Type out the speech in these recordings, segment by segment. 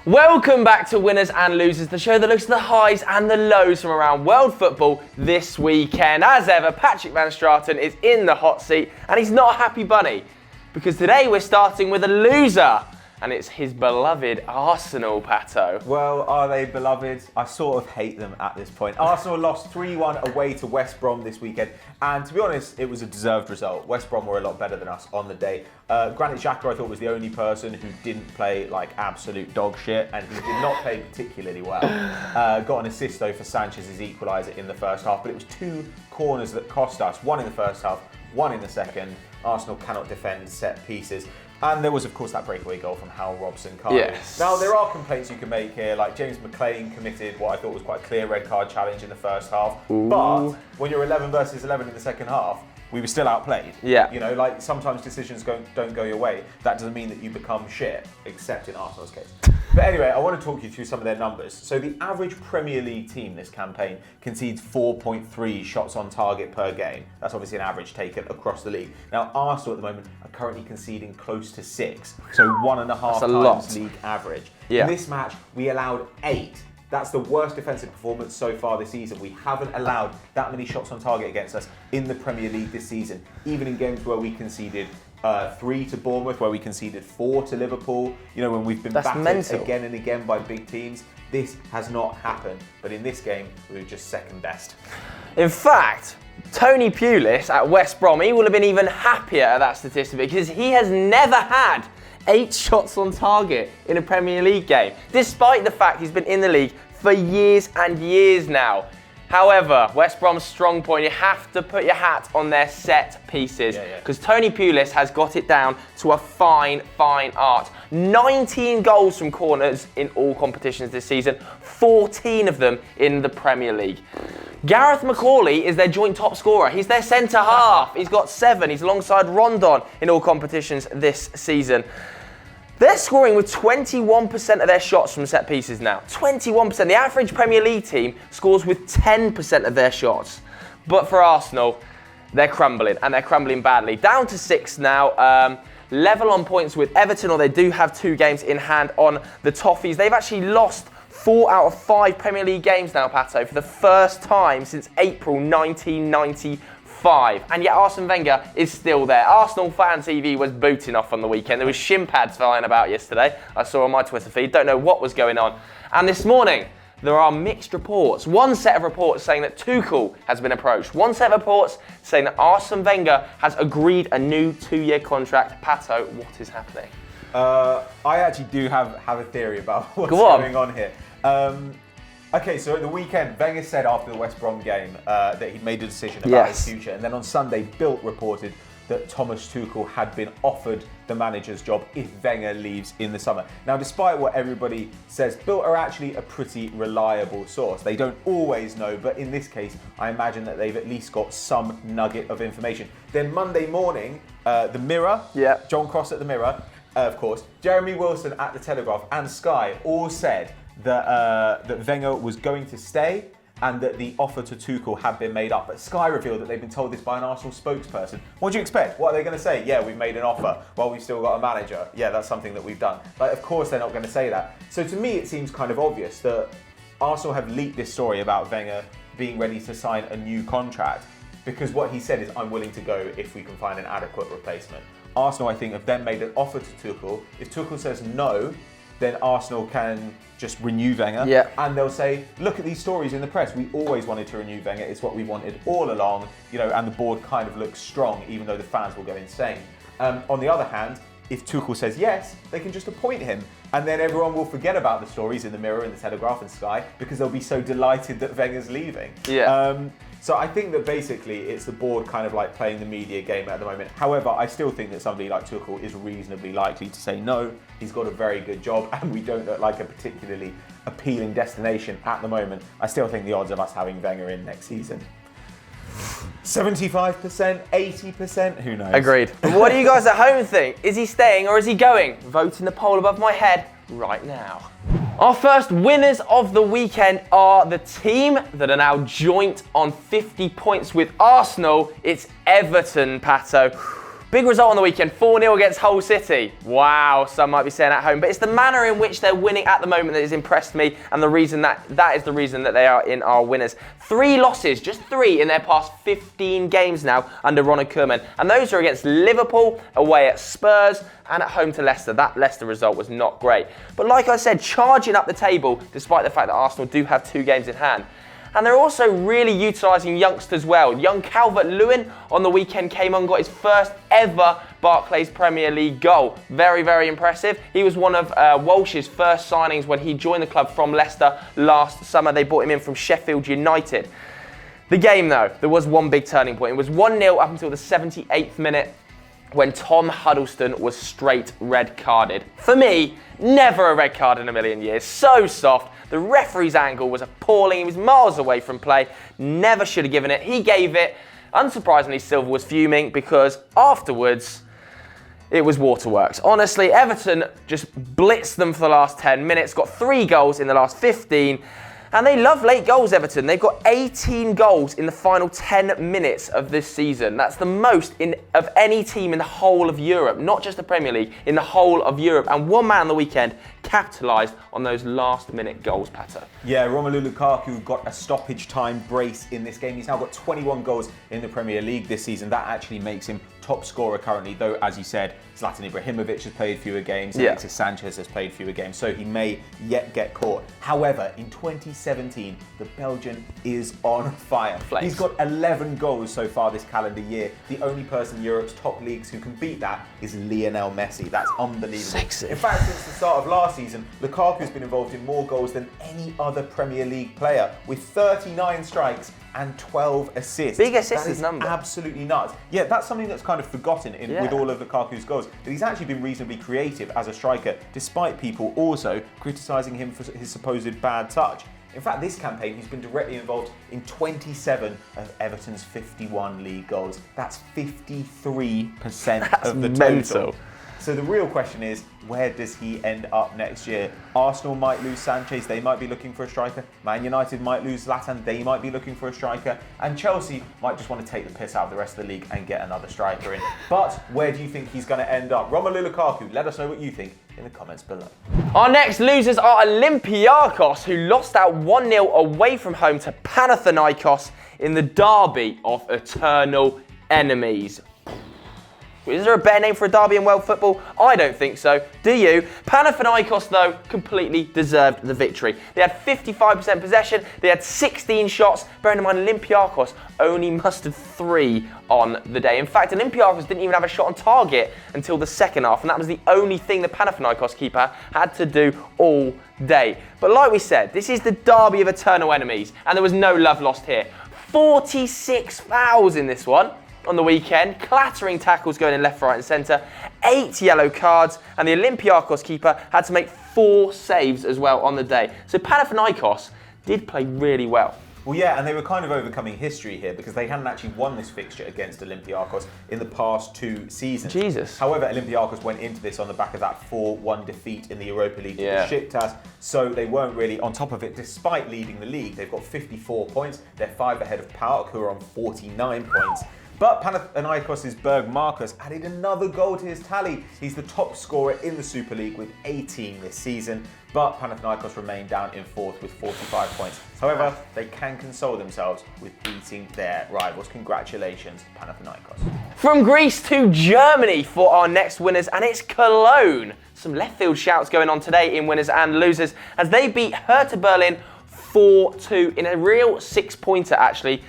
Welcome back to Winners and Losers, the show that looks at the highs and the lows from around world football this weekend. As ever, Patrick Van Straten is in the hot seat and he's not a happy bunny because today we're starting with a loser and it's his beloved Arsenal, Pato. Well, are they beloved? I sort of hate them at this point. Arsenal lost 3-1 away to West Brom this weekend, and to be honest, it was a deserved result. West Brom were a lot better than us on the day. Granit Xhaka, I thought, was the only person who didn't play like absolute dog shit, and he did not play particularly well. Got an assist though for Sanchez's equaliser in the first half, but it was 2 corners that cost us. 1 in the first half, 1 in the second. Arsenal cannot defend set pieces. And there was, of course, that breakaway goal from Hal Robson-Kanu. Yes. Now, there are complaints you can make here, like James McClean committed what I thought was quite a clear red card challenge in the first half. Ooh. But when you're 11 versus 11 in the second half, we were still outplayed. Yeah. You know, like sometimes decisions don't go your way. That doesn't mean that you become shit, except in Arsenal's case. But anyway, I want to talk you through some of their numbers. So the average Premier League team this campaign concedes 4.3 shots on target per game. That's obviously an average taken across the league. Now, Arsenal at the moment are currently conceding close to 6. So 1.5 times league average. Yeah. In this match, we allowed 8. That's the worst defensive performance so far this season. We haven't allowed that many shots on target against us in the Premier League this season, even in games where we conceded 3 to Bournemouth, where we conceded 4 to Liverpool. You know, when we've been battered again and again by big teams, this has not happened. But in this game, we were just second best. In fact, Tony Pulis at West Brom, he will have been even happier at that statistic because he has never had 8 shots on target in a Premier League game, despite the fact he's been in the league for years and years now. However, West Brom's strong point, you have to put your hat on their set pieces because Tony Pulis has got it down to a fine art. 19 goals from corners in all competitions this season, 14 of them in the Premier League. Gareth McCauley is their joint top scorer. He's their centre half. He's got 7. He's alongside Rondon in all competitions this season. They're scoring with 21% of their shots from set pieces now. 21%. The average Premier League team scores with 10% of their shots. But for Arsenal, they're crumbling, and they're crumbling badly. Down to 6 now. Level on points with Everton, or they do have 2 games in hand on the Toffees. They've actually lost 4 out of 5 Premier League games now, Pato, for the first time since April 1995. And yet Arsene Wenger is still there. Arsenal Fan TV was booting off on the weekend. There was shin pads flying about yesterday. I saw on my Twitter feed. Don't know what was going on. And this morning, there are mixed reports. One set of reports saying that Tuchel has been approached. One set of reports saying that Arsene Wenger has agreed a new 2-year contract. Pato, what is happening? I actually do have a theory about what's going on here. Okay, so at the weekend, Wenger said after the West Brom game that he'd made a decision about his future. And then on Sunday, Bild reported that Thomas Tuchel had been offered the manager's job if Wenger leaves in the summer. Now, despite what everybody says, Bild are actually a pretty reliable source. They don't always know, but in this case, I imagine that they've at least got some nugget of information. Then Monday morning, the Mirror, John Cross at the Mirror, of course, Jeremy Wilson at the Telegraph and Sky all said that Wenger was going to stay and that the offer to Tuchel had been made up. But Sky revealed that they've been told this by an Arsenal spokesperson. What do you expect? What are they going to say? Yeah, we've made an offer. Well, we've still got a manager. Yeah, that's something that we've done. Like, of course they're not going to say that. So to me, it seems kind of obvious that Arsenal have leaked this story about Wenger being ready to sign a new contract because what he said is, I'm willing to go if we can find an adequate replacement. Arsenal, I think, have then made an offer to Tuchel. If Tuchel says no, then Arsenal can just renew Wenger. And they'll say, look at these stories in the press. We always wanted to renew Wenger. It's what we wanted all along. You know, and the board kind of looks strong, even though the fans will go insane. On the other hand, if Tuchel says yes, they can just appoint him. And then everyone will forget about the stories in the Mirror and the Telegraph and Sky because they'll be so delighted that Wenger's leaving. So I think that basically it's the board kind of like playing the media game at the moment. However, I still think that somebody like Tuchel is reasonably likely to say no. He's got a very good job and we don't look like a particularly appealing destination at the moment. I still think the odds of us having Wenger in next season, 75%, 80%, who knows? Agreed. But what do you guys at home think? Is he staying or is he going? Vote in the poll above my head right now. Our first winners of the weekend are the team that are now joint on 50 points with Arsenal. It's Everton, Pato. Big result on the weekend, 4-0 against Hull City. Wow, some might be saying at home, but it's the manner in which they're winning at the moment that has impressed me, and the reason that is the reason that they are in our winners. 3 losses, just 3 in their past 15 games now under Ronald Koeman, and those are against Liverpool, away at Spurs, and at home to Leicester. That Leicester result was not great. But like I said, charging up the table, despite the fact that Arsenal do have 2 games in hand. And they're also really utilising youngsters well. Young Calvert-Lewin on the weekend came on, got his first ever Barclays Premier League goal. Very, very impressive. He was one of Walsh's first signings when he joined the club from Leicester last summer. They brought him in from Sheffield United. The game, though, there was one big turning point. It was 1-0 up until the 78th minute when Tom Huddleston was straight red carded. For me, never a red card in a million years. So soft. The referee's angle was appalling. He was miles away from play. Never should have given it. He gave it. Unsurprisingly, Silva was fuming because afterwards, it was waterworks. Honestly, Everton just blitzed them for the last 10 minutes, got 3 goals in the last 15. And they love late goals, Everton. They've got 18 goals in the final 10 minutes of this season. That's the most of any team in the whole of Europe, not just the Premier League, in the whole of Europe. And one man on the weekend capitalised on those last-minute goals, Patter. Yeah, Romelu Lukaku got a stoppage time brace in this game. He's now got 21 goals in the Premier League this season. That actually makes him top scorer currently, though, as you said, Zlatan Ibrahimovic has played fewer games, Alexis Sanchez has played fewer games, so he may yet get caught. However, in 2017, the Belgian is on fire. He's got 11 goals so far this calendar year. The only person in Europe's top leagues who can beat that is Lionel Messi. That's unbelievable. Sexy. In fact, since the start of last season, Lukaku's been involved in more goals than any other Premier League player, with 39 strikes and 12 assists. Big assist number. Absolutely nuts. Yeah, that's something that's kind of forgotten with all of Lukaku's goals. That he's actually been reasonably creative as a striker, despite people also criticising him for his supposed bad touch. In fact, this campaign, he's been directly involved in 27 of Everton's 51 league goals. That's 53% of the total. So the real question is, where does he end up next year? Arsenal might lose Sanchez, they might be looking for a striker. Man United might lose Zlatan, they might be looking for a striker. And Chelsea might just want to take the piss out of the rest of the league and get another striker in. But where do you think he's going to end up? Romelu Lukaku, let us know what you think in the comments below. Our next losers are Olympiacos, who lost out 1-0 away from home to Panathinaikos in the derby of eternal enemies. Is there a better name for a derby in world football? I don't think so. Do you? Panathinaikos, though, completely deserved the victory. They had 55% possession. They had 16 shots. Bearing in mind, Olympiacos only mustered 3 on the day. In fact, Olympiacos didn't even have a shot on target until the second half, and that was the only thing the Panathinaikos keeper had to do all day. But like we said, this is the derby of eternal enemies, and there was no love lost here. 46 fouls in this one on the weekend, clattering tackles going in left, right and centre, 8 yellow cards, and the Olympiacos keeper had to make 4 saves as well on the day. So Panathinaikos did play really well. Well, yeah, and they were kind of overcoming history here because they hadn't actually won this fixture against Olympiacos in the past 2 seasons. Jesus. However, Olympiacos went into this on the back of that 4-1 defeat in the Europa League to Besiktas, so they weren't really on top of it despite leading the league. They've got 54 points. They're 5 ahead of PAOK, who are on 49 points. But Panathinaikos' Berg Marcus added another goal to his tally. He's the top scorer in the Super League with 18 this season. But Panathinaikos remain down in 4th with 45 points. However, they can console themselves with beating their rivals. Congratulations, Panathinaikos. From Greece to Germany for our next winners, and it's Cologne. Some left field shouts going on today in winners and losers as they beat Hertha Berlin 4-2 in a real 6-pointer, actually.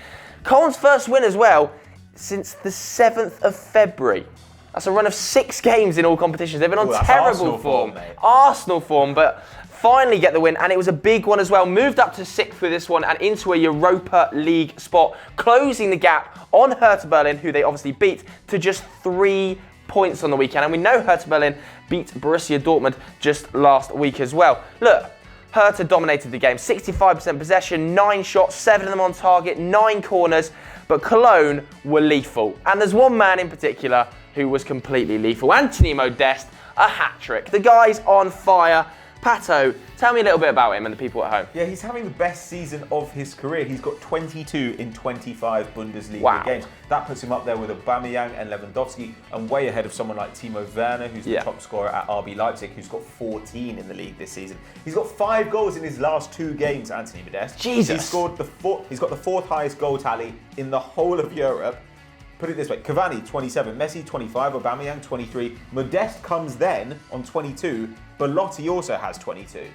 Cologne first win as well since the 7th of February. That's a run of 6 games in all competitions. They've been on terrible form. Arsenal form, but finally get the win, and it was a big one as well. Moved up to 6th with this one and into a Europa League spot, closing the gap on Hertha Berlin, who they obviously beat, to just 3 points on the weekend. And we know Hertha Berlin beat Borussia Dortmund just last week as well. Look, Hertha dominated the game. 65% possession, 9 shots, 7 of them on target, 9 corners. But Cologne were lethal. And there's one man in particular who was completely lethal. Anthony Modeste, a hat-trick. The guy's on fire. Pato, tell me a little bit about him and the people at home. Yeah, he's having the best season of his career. He's got 22 in 25 Bundesliga games. That puts him up there with Aubameyang and Lewandowski, and way ahead of someone like Timo Werner, who's the top scorer at RB Leipzig, who's got 14 in the league this season. He's got 5 goals in his last 2 games, Anthony Modeste. Jesus. He's got the 4th highest goal tally in the whole of Europe. Put it this way, Cavani, 27, Messi, 25, Aubameyang, 23. Modeste comes then on 22. Belotti also has 22.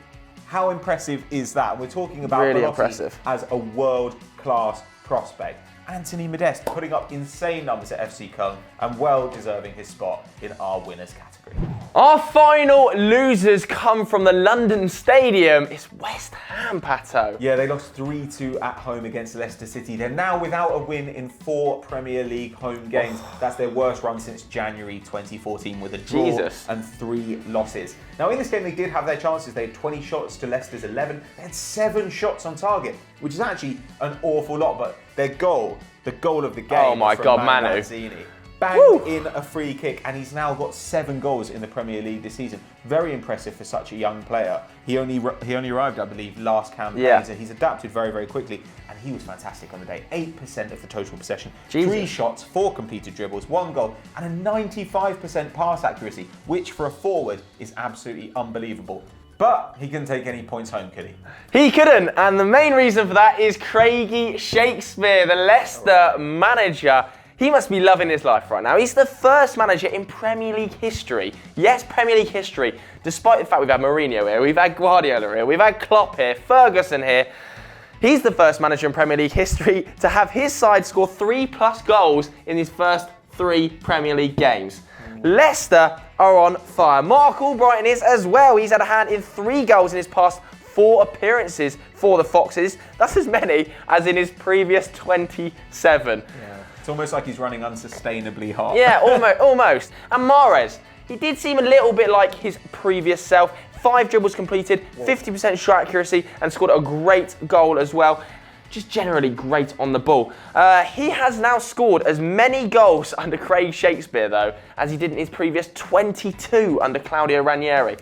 How impressive is that? We're talking about really Belotti impressive. As a world-class prospect. Anthony Modeste putting up insane numbers at FC Köln and well deserving his spot in our winners category. Our final losers come from the London Stadium. It's West Ham, Pato. Yeah, they lost 3-2 at home against Leicester City. They're now without a win in 4 Premier League home games. That's their worst run since January 2014 with a draw and 3 losses. Now, in this game, they did have their chances. They had 20 shots to Leicester's 11. They had 7 shots on target, which is actually an awful lot, but their goal, the goal of the game, oh my God, Manu. Lanzini, banged in a free kick, and he's now got 7 goals in the Premier League this season. Very impressive for such a young player. He only arrived, I believe, last campaign, so he's adapted very, very quickly, and he was fantastic on the day. 8% of the total possession, 3 shots, 4 completed dribbles, 1 goal, and a 95% pass accuracy, which for a forward is absolutely unbelievable. But he couldn't take any points home, could he? He couldn't, and the main reason for that is Craigie Shakespeare, the Leicester manager. He must be loving his life right now. He's the first manager in Premier League history. Yes, Premier League history. Despite the fact we've had Mourinho here, we've had Guardiola here, we've had Klopp here, Ferguson here. He's the first manager in Premier League history to have his side score 3+ goals in his first 3 Premier League games. Leicester are on fire. Mark Albrighton is as well. He's had a hand in 3 goals in his past 4 appearances for the Foxes. That's as many as in his previous 27. Yeah. It's almost like he's running unsustainably hard. Yeah, almost. And Mahrez, he did seem a little bit like his previous self. 5 dribbles completed, 50% shot accuracy, and scored a great goal as well. Just generally great on the ball. He has now scored as many goals under Craig Shakespeare, though, as he did in his previous 22 under Claudio Ranieri.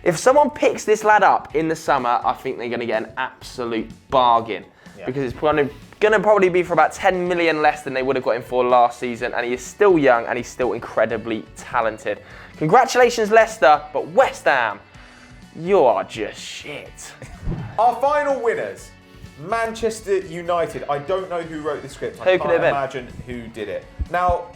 If someone picks this lad up in the summer, I think they're going to get an absolute bargain. Because it's going to probably be for about 10 million less than they would have got him for last season, and he is still young and he's still incredibly talented. Congratulations, Leicester, but West Ham, you are just shit. Our final winners. Manchester United. I don't know who wrote the script. I can't imagine who did it. Now,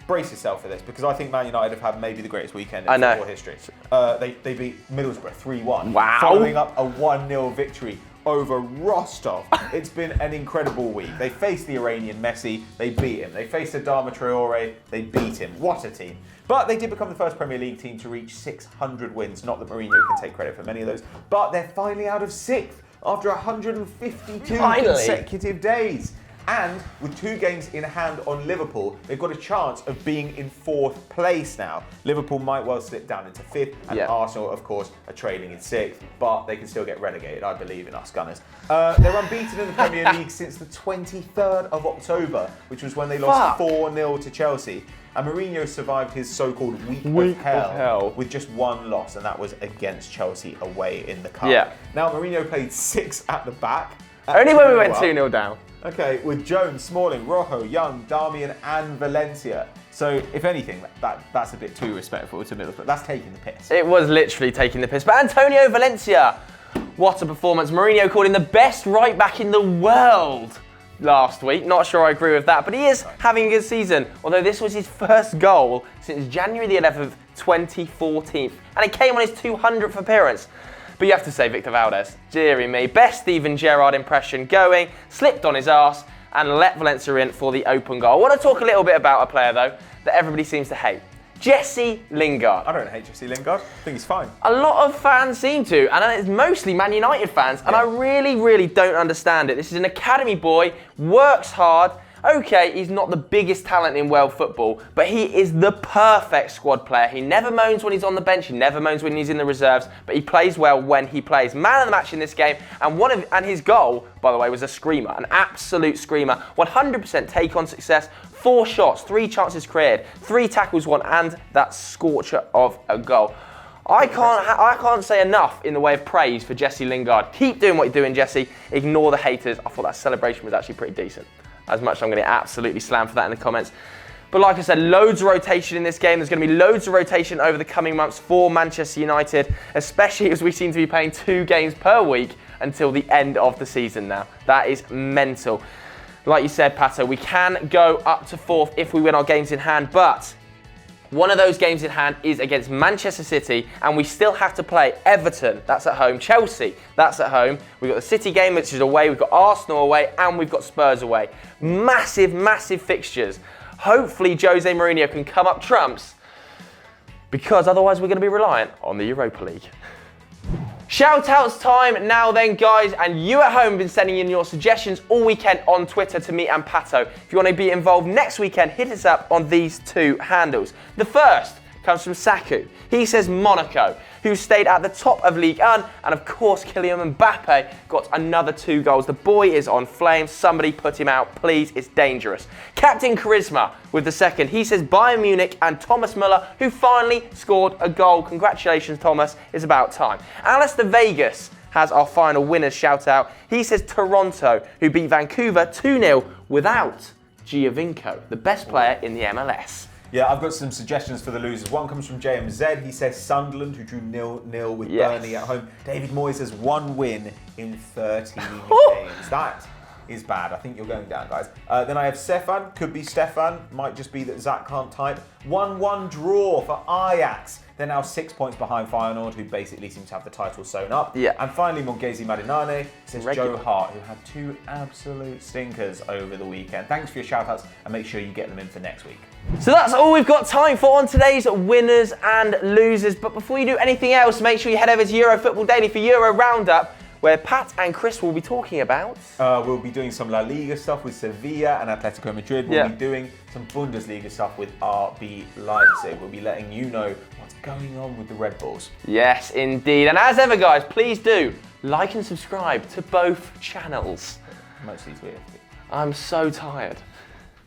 brace yourself for this, because I think Man United have had maybe the greatest weekend in football history. They beat Middlesbrough 3-1, following up a 1-0 victory over Rostov. It's been an incredible week. They faced the Iranian Messi, they beat him. They faced Adama Traore, they beat him. What a team. But they did become the first Premier League team to reach 600 wins. Not that Mourinho can take credit for many of those, but they're finally out of 6th. After 152 consecutive days. And with 2 games in hand on Liverpool, they've got a chance of being in 4th place now. Liverpool might well slip down into 5th, and Arsenal, of course, are trailing in 6th, but they can still get relegated, I believe, in us Gunners. They're unbeaten in the Premier League since the 23rd of October, which was when they lost 4-0 to Chelsea. And Mourinho survived his so-called week of hell with just 1 loss, and that was against Chelsea away in the cup. Now, Mourinho played 6 at the back. Only when we went 2-0 down. Okay, with Jones, Smalling, Rojo, Young, Darmian and Valencia. So, if anything, that's a bit too respectful to Middlesbrough. That's taking the piss. It was literally taking the piss. But Antonio Valencia, what a performance. Mourinho called him the best right-back in the world last week. Not sure I agree with that, but he is having a good season. Although this was his first goal since January the 11th, 2014. And it came on his 200th appearance. But you have to say Victor Valdez, dearie me, best Steven Gerrard impression going, slipped on his arse and let Valencia in for the open goal. I want to talk a little bit about a player though that everybody seems to hate. Jesse Lingard. I don't hate Jesse Lingard. I think he's fine. A lot of fans seem to, and it's mostly Man United fans, and I really don't understand it. This is an academy boy, works hard. Okay, he's not the biggest talent in world football, but he is the perfect squad player. He never moans when he's on the bench, he never moans when he's in the reserves, but he plays well when he plays. Man of the match in this game, and his goal, by the way, was a screamer, an absolute screamer. 100% take-on success, 4 shots, 3 chances created, 3 tackles won, and that scorcher of a goal. I can't say enough in the way of praise for Jesse Lingard. Keep doing what you're doing, Jesse. Ignore the haters. I thought that celebration was actually pretty decent. As much as I'm going to get absolutely slammed for that in the comments. But like I said, loads of rotation in this game. There's going to be loads of rotation over the coming months for Manchester United, especially as we seem to be playing 2 games per week until the end of the season now. That is mental. Like you said, Pato, we can go up to 4th if we win our games in hand, but one of those games in hand is against Manchester City, and we still have to play Everton, that's at home, Chelsea, that's at home. We've got the City game, which is away, we've got Arsenal away, and we've got Spurs away. Massive, massive fixtures. Hopefully Jose Mourinho can come up trumps, because otherwise we're going to be reliant on the Europa League. Shout-outs time now then, guys, and you at home have been sending in your suggestions all weekend on Twitter to me and Pato. If you want to be involved next weekend, hit us up on these 2 handles. The first comes from Saku. He says Monaco, who stayed at the top of Ligue 1, and of course Kylian Mbappe got another 2 goals. The boy is on flame. Somebody put him out, please. It's dangerous. Captain Charisma with the second. He says Bayern Munich and Thomas Müller, who finally scored a goal. Congratulations, Thomas. It's about time. Alistair Vegas has our final winners shout out. He says Toronto, who beat Vancouver 2-0 without Giovinco, the best player in the MLS. Yeah, I've got some suggestions for the losers. One comes from JMZ. He says Sunderland, who drew 0-0 with Burnley at home. David Moyes says 1 win in 13 games. That is bad. I think you're going down, guys. Then I have Stefan. Could be Stefan. Might just be that Zach can't type. 1-1 draw for Ajax. They're now 6 points behind Feyenoord, who basically seem to have the title sewn up. Yeah. And finally, Mongezi Marinane says Joe Hart, who had 2 absolute stinkers over the weekend. Thanks for your shout-outs, and make sure you get them in for next week. So that's all we've got time for on today's winners and losers. But before you do anything else, make sure you head over to Euro Football Daily for Euro Roundup, where Pat and Chris will be talking about... we'll be doing some La Liga stuff with Sevilla and Atletico Madrid. We'll be doing some Bundesliga stuff with RB Leipzig. We'll be letting you know what's going on with the Red Bulls. Yes, indeed. And as ever, guys, please do like and subscribe to both channels. Mostly to EFB. I'm so tired.